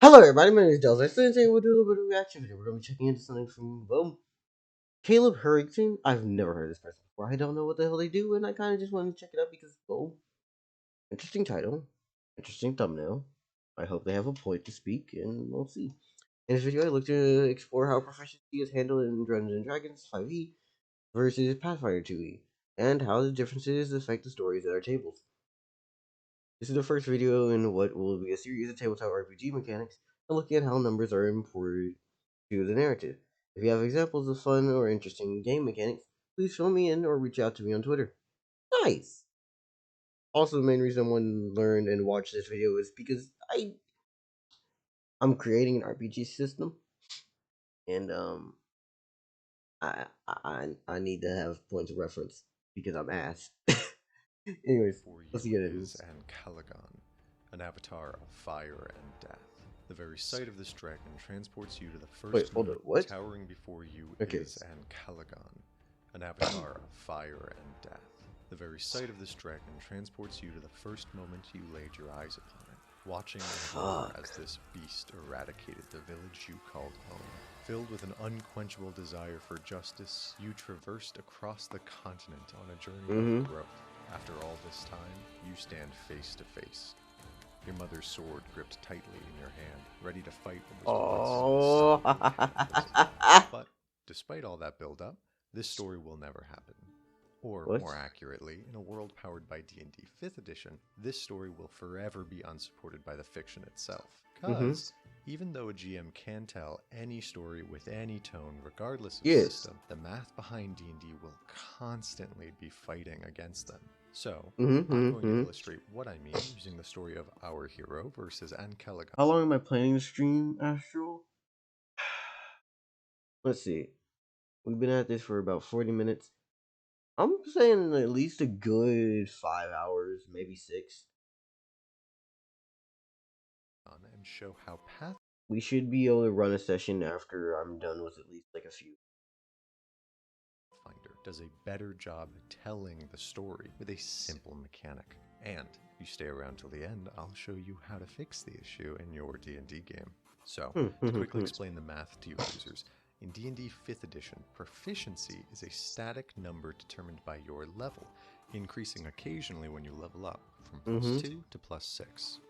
Hello everybody, my name is Delta. Today we'll do a little bit of reaction video. We're going to be checking into something from, Kaleb Herington. I've never heard of this person before. I don't know what the hell they do, and I kind of just wanted to check it out because, interesting title, interesting thumbnail. I hope they have a point to speak, and we'll see. In this video, I look to explore how proficiency is handled in Dungeons & Dragons 5e versus Pathfinder 2e, and how the differences affect the stories at our tables. This is the first video in what will be a series of tabletop RPG mechanics, and looking at how numbers are important to the narrative. If you have examples of fun or interesting game mechanics, please fill me in or reach out to me on Twitter. Nice! Also, the main reason I wanted to learn and watch this video is because I'm creating an RPG system, and I need to have points of reference because I'm ass. Anyways, let's get into this. Ankalagon, an avatar of fire and death. The very sight of this dragon transports you to the first. Wait, hold on, what? Towering before you Okay. is Ankalagon, an avatar of fire and death. The very sight of this dragon transports you to the first moment you laid your eyes upon it, watching in horror as this beast eradicated the village you called home. Filled with an unquenchable desire for justice, you traversed across the continent on a journey of growth. After all this time, you stand face to face. Your mother's sword gripped tightly in your hand, ready to fight what was But despite all that build-up, this story will never happen. Or, more accurately, in a world powered by D&D 5th edition, this story will forever be unsupported by the fiction itself. Because, even though a GM can tell any story with any tone regardless of system, the math behind D&D will constantly be fighting against them. So, I'm going to illustrate what I mean using the story of our hero versus Ankalagon. How long am I planning to stream, Astral? Let's see. We've been at this for about 40 minutes. I'm saying at least a good 5 hours, maybe 6. And show how we should be able to run a session after I'm done with at least like a few. Pathfinder does a better job telling the story with a simple mechanic. And you stay around till the end, I'll show you how to fix the issue in your D&D game. So, to quickly explain the math to you users, in D&D 5th edition, proficiency is a static number determined by your level, increasing occasionally when you level up from +2 to +6.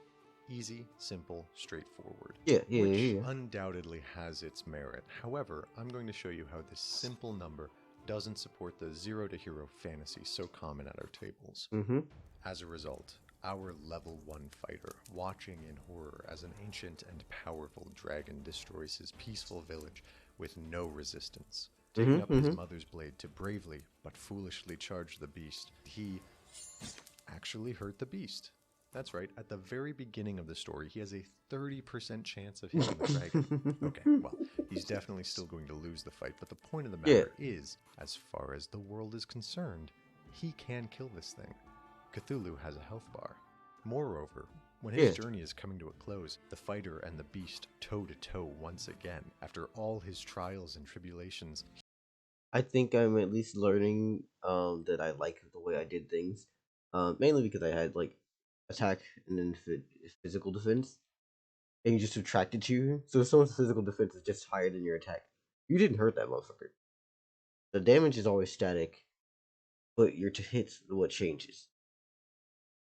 Easy, simple, straightforward. Which undoubtedly has its merit. However, I'm going to show you how this simple number doesn't support the zero to hero fantasy so common at our tables. As a result, our level 1 fighter, watching in horror as an ancient and powerful dragon destroys his peaceful village with no resistance, taking up his mother's blade to bravely but foolishly charge the beast, he actually hurt the beast. That's right, at the very beginning of the story, he has a 30% chance of hitting the dragon. Okay, well, he's definitely still going to lose the fight, but the point of the matter is, as far as the world is concerned, he can kill this thing. Cthulhu has a health bar. Moreover, when his journey is coming to a close, the fighter and the beast toe-to-toe once again. After all his trials and tribulations, I think I'm at least learning that I like the way I did things. Mainly because I had like attack and then physical defense, and you just subtract it to you. So if someone's physical defense is just higher than your attack, you didn't hurt that motherfucker. The damage is always static, but your hits what changes.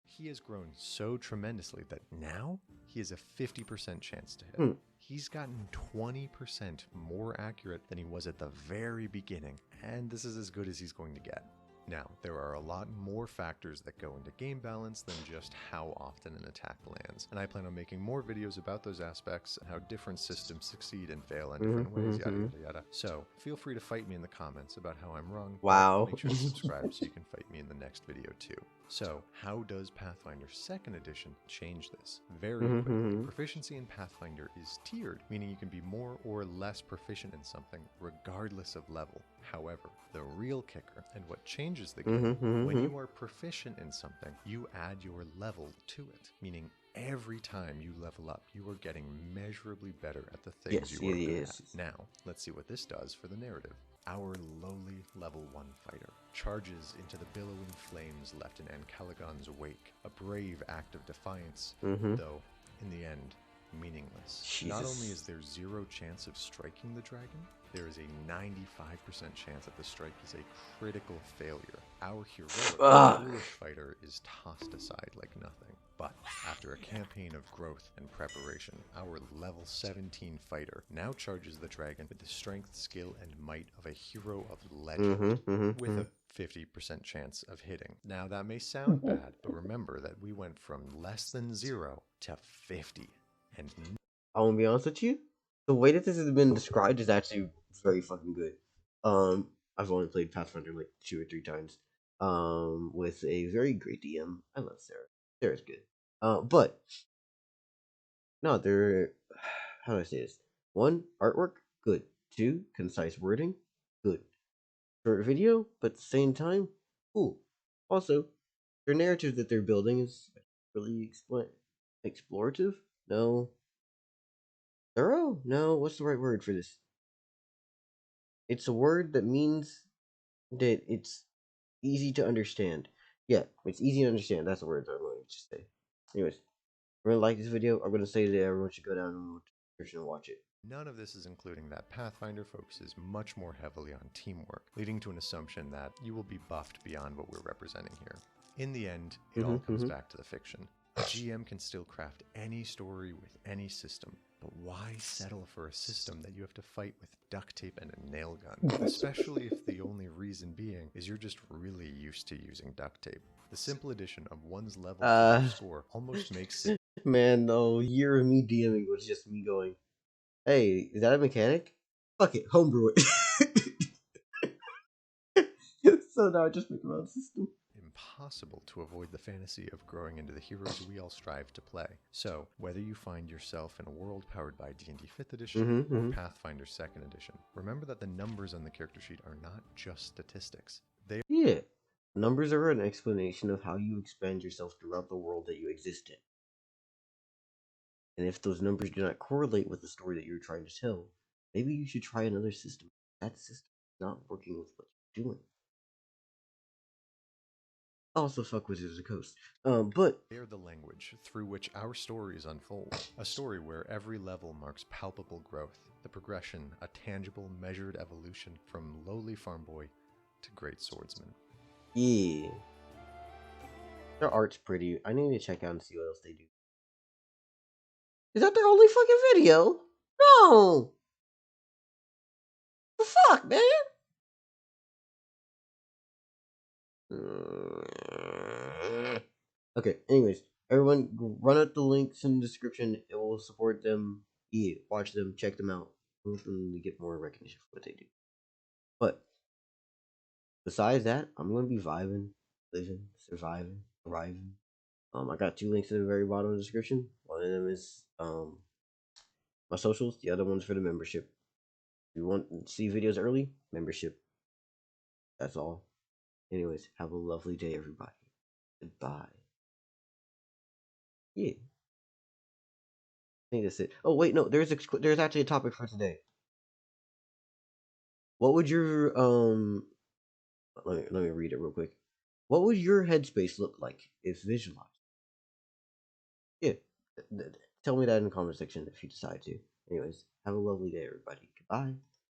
He has grown so tremendously that now he has a 50% chance to hit. He's gotten 20% more accurate than he was at the very beginning, and this is as good as he's going to get. Now, there are a lot more factors that go into game balance than just how often an attack lands, and I plan on making more videos about those aspects and how different systems succeed and fail in different ways, yada yada yada. So, feel free to fight me in the comments about how I'm wrong. Wow. Make sure to subscribe so you can fight me in the next video too. So, how does Pathfinder 2nd edition change this? Very quickly. Proficiency in Pathfinder is tiered, meaning you can be more or less proficient in something regardless of level. However, the real kicker, and what changes the game, when you are proficient in something, you add your level to it, meaning every time you level up, you are getting measurably better at the things you are good at. Now, let's see what this does for the narrative. Our lowly level 1 fighter charges into the billowing flames left in Ankalagon's wake, a brave act of defiance, though in the end, meaningless. Jesus. Not only is there 0 chance of striking the dragon, there is a 95% chance that the strike is a critical failure. Our heroic, foolish fighter is tossed aside like nothing. But after a campaign of growth and preparation, our level 17 fighter now charges the dragon with the strength, skill, and might of a hero of legend, with a 50% chance of hitting. Now that may sound bad, but remember that we went from less than 0 to 50. And I want to be honest with you, the way that this has been described is actually very fucking good. I've only played Pathfinder like 2 or 3 times. With a very great DM. I love Sarah. Sarah's good. But no, they're how do I say this? 1, artwork, good. 2, concise wording, good. Short video, but at the same time, cool. Also, their narrative that they're building is really explorative. No. Thorough? No, what's the right word for this? It's a word that means that it's easy to understand. Yeah, it's easy to understand. That's the word I'm going to say. Anyways, we're going to like this video. I'm going to say that everyone should go down in the description and watch it. None of this is including that Pathfinder focuses much more heavily on teamwork, leading to an assumption that you will be buffed beyond what we're representing here. In the end, it all comes back to the fiction. A GM can still craft any story with any system, but why settle for a system that you have to fight with duct tape and a nail gun? Especially if the only reason being is you're just really used to using duct tape. The simple addition of one's level to your score almost makes it. Man, the year of me DMing was just me going, hey, is that a mechanic? Fuck it, homebrew it. So now I just make my own system. Impossible to avoid the fantasy of growing into the heroes we all strive to play. So, whether you find yourself in a world powered by D&D 5th edition or Pathfinder 2nd edition, remember that the numbers on the character sheet are not just statistics. Yeah, numbers are an explanation of how you expand yourself throughout the world that you exist in. And if those numbers do not correlate with the story that you're trying to tell, maybe you should try another system. That system is not working with what you're doing. Also, fuck Wizards of the Coast. But they are the language through which our stories unfold. A story where every level marks palpable growth, the progression, a tangible, measured evolution from lowly farm boy to great swordsman. yeah, their art's pretty. I need to check out and see what else they do. Is that their only fucking video? No! The fuck, man? Okay, anyways, everyone run out the links in the description. It will support them. Yeah, watch them, check them out. Hopefully get more recognition for what they do. But besides that, I'm gonna be vibing, living, surviving, thriving. I got 2 links at the very bottom of the description. One of them is my socials, the other one's for the membership. If you want to see videos early, membership. That's all. Anyways, have a lovely day, everybody. Goodbye. Yeah. I think that's it. Oh wait, no. There's actually a topic for today. What would your let me read it real quick. What would your headspace look like if visualized? Yeah. Tell me that in the comment section if you decide to. Anyways, have a lovely day, everybody. Goodbye.